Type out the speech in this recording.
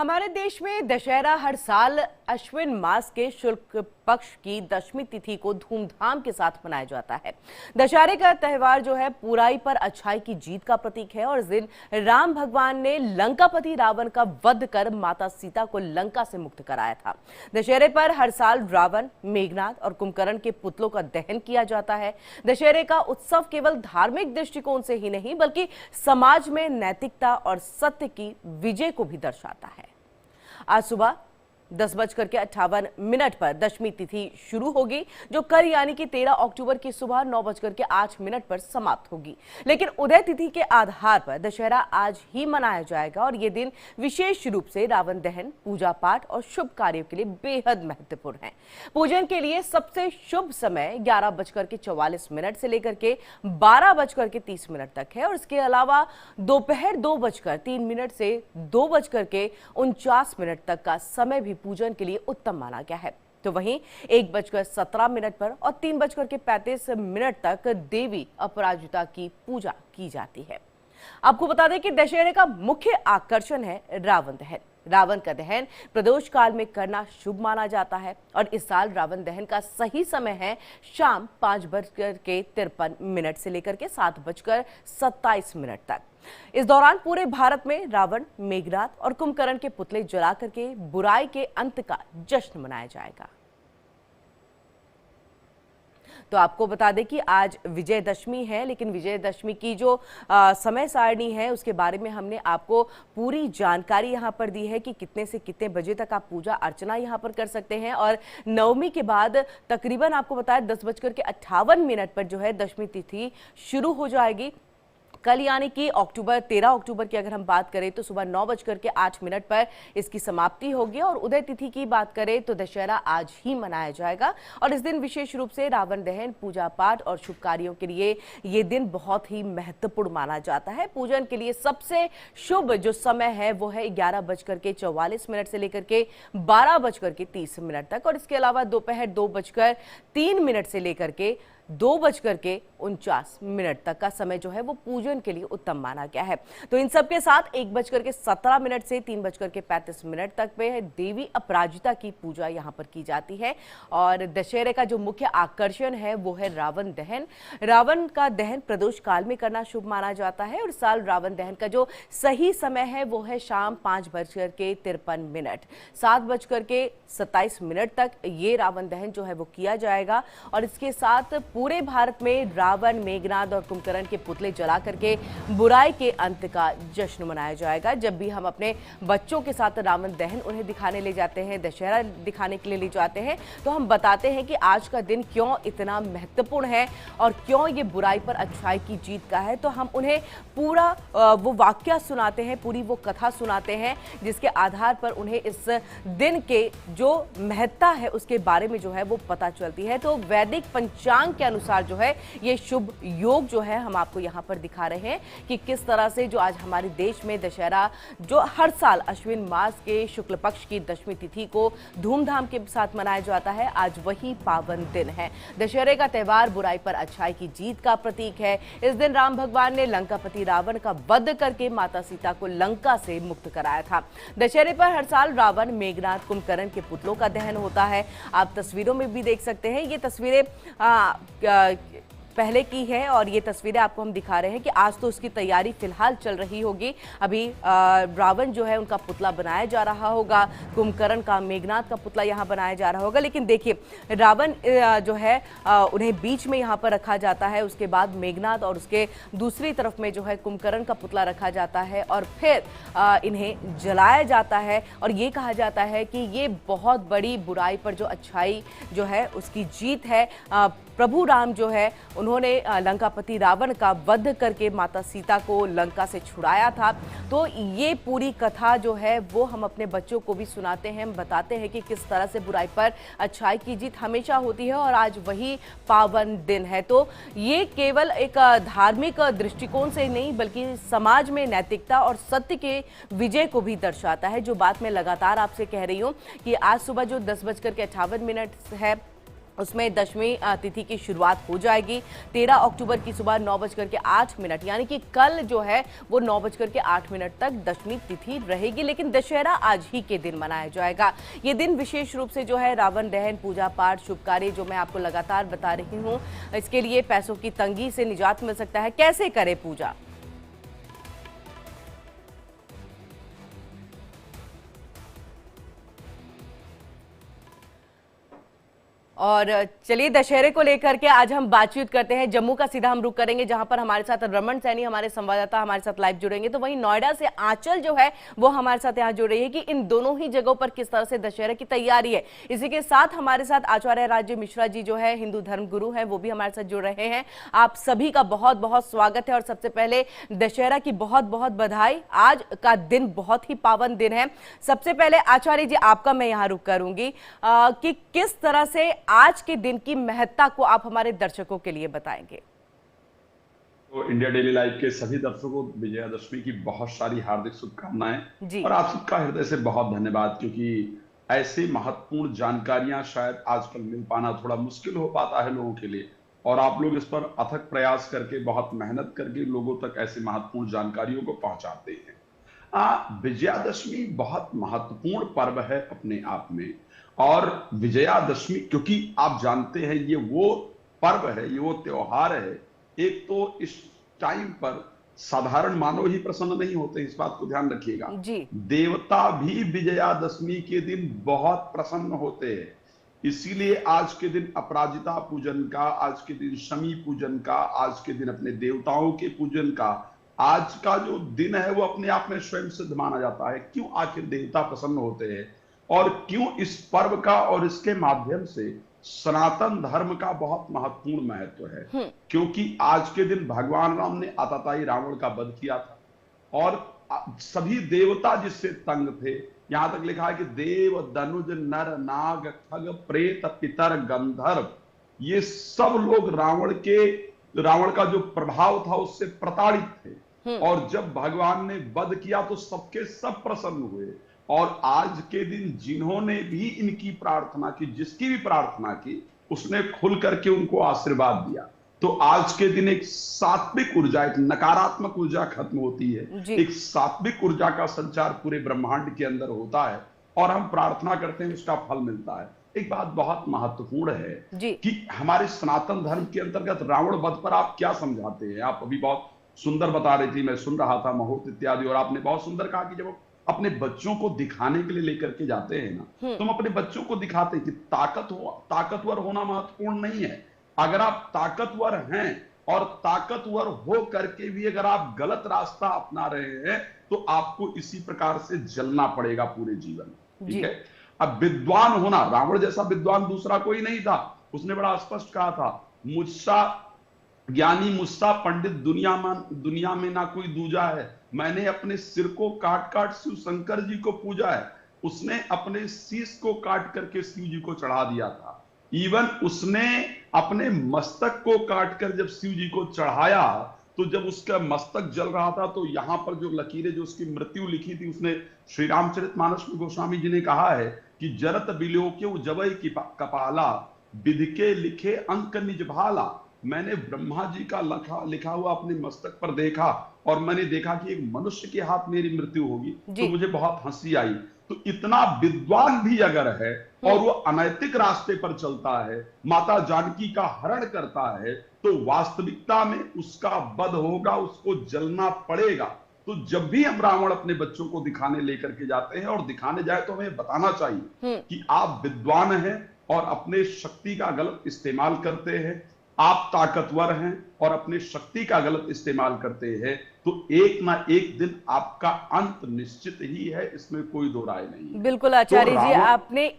हमारे देश में दशहरा हर साल अश्विन मास के शुक्ल पक्ष की दशमी तिथि को धूमधाम के साथ मनाया जाता है। दशहरे का त्यौहार जो है बुराई पर अच्छाई की जीत का प्रतीक है और इस दिन राम भगवान ने लंकापति रावण का वध कर माता सीता को लंका से मुक्त कराया था। दशहरे पर हर साल रावण, मेघनाद और कुंभकर्ण के पुतलों का दहन किया जाता है। दशहरे का उत्सव केवल धार्मिक दृष्टिकोण से ही नहीं बल्कि समाज में नैतिकता और सत्य की विजय को भी दर्शाता है। आज सुबह 10:58 पर दशमी तिथि शुरू होगी, जो कल यानी कि 13 अक्टूबर की सुबह 9:08 पर समाप्त होगी। लेकिन उदय तिथि के आधार पर दशहरा आज ही मनाया जाएगा और ये दिन विशेष रूप से रावण दहन, पूजा पाठ और शुभ कार्यों के लिए बेहद महत्वपूर्ण है। पूजन के लिए सबसे शुभ समय 11:44 से लेकर के 12:30 तक है और इसके अलावा दोपहर 2:03 से 2:49 तक का समय भी पूजन के लिए उत्तम माना गया है। तो वहीं 1:17 पर और 3:35 तक देवी अपराजिता की पूजा की जाती है। आपको बता दें कि दशहरे का मुख्य आकर्षण है रावण दहन। रावण का दहन प्रदोष काल में करना शुभ माना जाता है और इस साल रावण दहन का सही समय है शाम 5:53 से लेकर के 7:27 तक। इस दौरान पूरे भारत में रावण, मेघनाद और कुंभकर्ण के पुतले जला करके बुराई के अंत का जश्न मनाया जाएगा। तो आपको बता दें कि आज विजयदशमी है, लेकिन विजयदशमी की जो समय सारणी है उसके बारे में हमने आपको पूरी जानकारी यहाँ पर दी है कि कितने से कितने बजे तक आप पूजा अर्चना यहाँ पर कर सकते हैं। और नवमी के बाद तकरीबन आपको बताया 10:58 पर जो है दशमी तिथि शुरू हो जाएगी। कल यानी कि 13 अक्टूबर की अगर हम बात करें तो सुबह 9:08 पर इसकी समाप्ति होगी। और उदय तिथि की बात करें तो दशहरा आज ही मनाया जाएगा और इस दिन विशेष रूप से रावण दहन, पूजा पाठ और शुभ कार्यों के लिए ये दिन बहुत ही महत्वपूर्ण माना जाता है। पूजन के लिए सबसे शुभ जो समय है वो है 11:44 से लेकर के 12:30 तक और इसके अलावा दोपहर 2:03 से लेकर के 2:49 तक का समय जो है वो पूजन के लिए उत्तम माना गया है। तो इन सब के साथ 1:17 से 3:35 तक में देवी अपराजिता की पूजा यहाँ पर की जाती है। और दशहरे का जो मुख्य आकर्षण है वो है रावण दहन। रावण का दहन प्रदोष काल में करना शुभ माना जाता है और इस साल रावण दहन का जो सही समय है वो है शाम 5:53 7:27 तक ये रावण दहन जो है वो किया जाएगा। और इसके साथ पूरे भारत में रावण, मेघनाद और कुंभकर्ण के पुतले जला करके बुराई के अंत का जश्न मनाया जाएगा। जब भी हम अपने बच्चों के साथ रावण दहन उन्हें दिखाने ले जाते हैं, दशहरा दिखाने के लिए ले जाते हैं, तो हम बताते हैं कि आज का दिन क्यों इतना महत्वपूर्ण है और क्यों ये बुराई पर अच्छाई की जीत का है। तो हम उन्हें पूरा वो वाक्य सुनाते हैं, पूरी वो कथा सुनाते हैं जिसके आधार पर उन्हें इस दिन के जो महत्ता है उसके बारे में जो है वो पता चलती है। तो वैदिक पंचांग के अनुसार जो है ये शुभ योग जो है हम आपको यहाँ पर दिखा रहे हैं कि किस तरह से जो आज हमारे देश में दशहरा जो हर साल अश्विन मास के शुक्ल पक्ष की दशमी तिथि को धूमधाम के साथ मनाया जाता है, आज वही पावन दिन है। दशहरे का त्यौहार बुराई पर अच्छाई की जीत का प्रतीक है। इस दिन राम भगवान ने लंकापति रावण का वध करके माता सीता को लंका से मुक्त कराया था। दशहरे पर हर साल रावण, मेघनाद, कुंभकर्ण के पुतलों का दहन होता है। आप तस्वीरों में भी देख सकते हैं, ये तस्वीरें पहले की है और ये तस्वीरें आपको हम दिखा रहे हैं कि आज तो उसकी तैयारी फिलहाल चल रही होगी। अभी रावण जो है उनका पुतला बनाया जा रहा होगा, कुंभकर्ण का, मेघनाद का पुतला यहाँ बनाया जा रहा होगा। लेकिन देखिए रावण जो है उन्हें बीच में यहाँ पर रखा जाता है, उसके बाद मेघनाद और उसके दूसरी तरफ में जो है कुंभकर्ण का पुतला रखा जाता है और फिर इन्हें जलाया जाता है। और ये कहा जाता है कि ये बहुत बड़ी बुराई पर जो अच्छाई जो है उसकी जीत है। प्रभु राम जो है उन्होंने लंकापति रावण का वध करके माता सीता को लंका से छुड़ाया था। तो ये पूरी कथा जो है वो हम अपने बच्चों को भी सुनाते हैं, हम बताते हैं कि किस तरह से बुराई पर अच्छाई की जीत हमेशा होती है और आज वही पावन दिन है। तो ये केवल एक धार्मिक दृष्टिकोण से नहीं बल्कि समाज में नैतिकता और सत्य के विजय को भी दर्शाता है। जो बात मैं लगातार आपसे कह रही हूँ कि आज सुबह जो 10:58 है उसमें दशमी तिथि की शुरुआत हो जाएगी 13 अक्टूबर की सुबह 9:08 यानी कि कल जो है वो 9:08 तक दशमी तिथि रहेगी। लेकिन दशहरा आज ही के दिन मनाया जाएगा। ये दिन विशेष रूप से जो है रावण दहन, पूजा पाठ, शुभ कार्य जो मैं आपको लगातार बता रही हूँ, इसके लिए पैसों की तंगी से निजात मिल सकता है। कैसे करें पूजा? और चलिए दशहरे को लेकर के आज हम बातचीत करते हैं। जम्मू का सीधा हम रुख करेंगे, जहां पर हमारे साथ रमन सैनी हमारे संवाददाता हमारे साथ लाइव जुड़ेंगे। तो वहीं नोएडा से आंचल जो है वो हमारे साथ यहां जुड़ रही है कि इन दोनों ही जगहों पर किस तरह से दशहरे की तैयारी है। इसी के साथ हमारे साथ आचार्य राज्य मिश्रा जी जो है हिंदू धर्म गुरु है, वो भी हमारे साथ जुड़ रहे हैं। आप सभी का बहुत बहुत स्वागत है और सबसे पहले दशहरा की बहुत बहुत बधाई। आज का दिन बहुत ही पावन दिन है। सबसे पहले आचार्य जी आपका मैं यहाँ रुख करूंगी कि किस तरह से आज के दिन की महत्ता को आप हमारे दर्शकों के लिए बताएंगे। तो इंडिया डेली लाइव के सभी दर्शकों को विजयादशमी की बहुत सारी हार्दिक शुभकामनाएं और आप सबका हृदय से बहुत धन्यवाद, क्योंकि ऐसी महत्वपूर्ण जानकारियां शायद आजकल मिल पाना थोड़ा मुश्किल हो पाता है लोगों के लिए, और आप लोग इस पर अथक प्रयास करके, बहुत मेहनत करके लोगों तक ऐसी महत्वपूर्ण जानकारियों को पहुंचाते हैं। विजयादशमी बहुत महत्वपूर्ण पर्व है अपने आप में, और विजयादशमी क्योंकि आप जानते हैं ये वो पर्व है, ये वो त्योहार है। एक तो इस टाइम पर साधारण मानव ही प्रसन्न नहीं होते, इस बात को ध्यान रखिएगा। देवता भी विजयादशमी के दिन बहुत प्रसन्न होते हैं। इसीलिए आज के दिन अपराजिता पूजन का, आज के दिन शमी पूजन का, आज के दिन अपने देवताओं के पूजन का, आज का जो दिन है वो अपने आप में स्वयं सिद्ध माना जाता है। क्यों आखिर देवता प्रसन्न होते हैं और क्यों इस पर्व का और इसके माध्यम से सनातन धर्म का बहुत महत्वपूर्ण महत्व है? क्योंकि आज के दिन भगवान राम ने आतताई रावण का वध किया था, और सभी देवता जिससे तंग थे। यहां तक लिखा है कि देव, दनुज, नर, नाग, खग, प्रेत, पितर, गंधर्व, ये सब लोग रावण का जो प्रभाव था उससे प्रताड़ित थे। और जब भगवान ने वध किया तो सबके सब प्रसन्न हुए। और आज के दिन जिन्होंने भी इनकी प्रार्थना की, जिसकी भी प्रार्थना की, उसने खुल करके उनको आशीर्वाद दिया। तो आज के दिन एक सात्विक ऊर्जा, एक नकारात्मक ऊर्जा खत्म होती है, एक सात्विक ऊर्जा का संचार पूरे ब्रह्मांड के अंदर होता है, और हम प्रार्थना करते हैं, उसका फल मिलता है। एक बात बहुत महत्वपूर्ण है कि हमारे सनातन धर्म के अंतर्गत रावण वध पर आप क्या समझाते हैं? आप अभी बहुत सुंदर बता रही थी, मैं सुन रहा था मुहूर्त इत्यादि, और आपने बहुत सुंदर कहा कि जब अपने बच्चों को दिखाने के लिए लेकर के जाते हैं ना, तुम अपने बच्चों को दिखाते हैं कि ताकतवर होना महत्वपूर्ण नहीं है। अगर आप ताकतवर हैं और ताकतवर हो करके भी अगर आप गलत रास्ता अपना रहे हैं तो आपको इसी प्रकार से जलना पड़ेगा पूरे जीवन। ठीक है। अब विद्वान होना, रावण जैसा विद्वान दूसरा कोई नहीं था। उसने बड़ा स्पष्ट कहा था, मुझसा ज्ञानी, मुझसा पंडित दुनिया में ना कोई दूजा है। मैंने अपने सिर को काट काट शिव शंकर जी को पूजा है। उसने अपने शीश को काट करके शिव जी को चढ़ा दिया था। इवन उसने अपने मस्तक को काट कर जब शिव जी को चढ़ाया तो जब उसका मस्तक जल रहा था तो यहां पर जो लकीरें, जो उसकी मृत्यु लिखी थी, उसने श्री रामचरितमानस में गोस्वामी जी ने कहा है कि जरत बिलोक्यो जबई की कपाला, विधिके लिखे अंक निज भाला। मैंने ब्रह्मा जी का लिखा हुआ अपने मस्तक पर देखा और मैंने देखा कि एक मनुष्य के हाथ मेरी मृत्यु होगी, तो मुझे बहुत हंसी आई। तो इतना विद्वान भी अगर है और वो अनैतिक रास्ते पर चलता है, माता जानकी का हरण करता है, तो वास्तविकता में उसका वध होगा, उसको जलना पड़ेगा। तो जब भी हम रावण अपने बच्चों को दिखाने लेकर के जाते हैं, और दिखाने जाए तो हमें बताना चाहिए कि आप विद्वान हैं और अपने शक्ति का गलत इस्तेमाल करते हैं, आप ताकतवर हैं और अपने शक्ति का गलत इस्तेमाल करते हैं, तो एक ना एक दिन आपका अंत निश्चित ही है, इसमें कोई दो राय नहीं। बिल्कुल आचार्य जी, आपने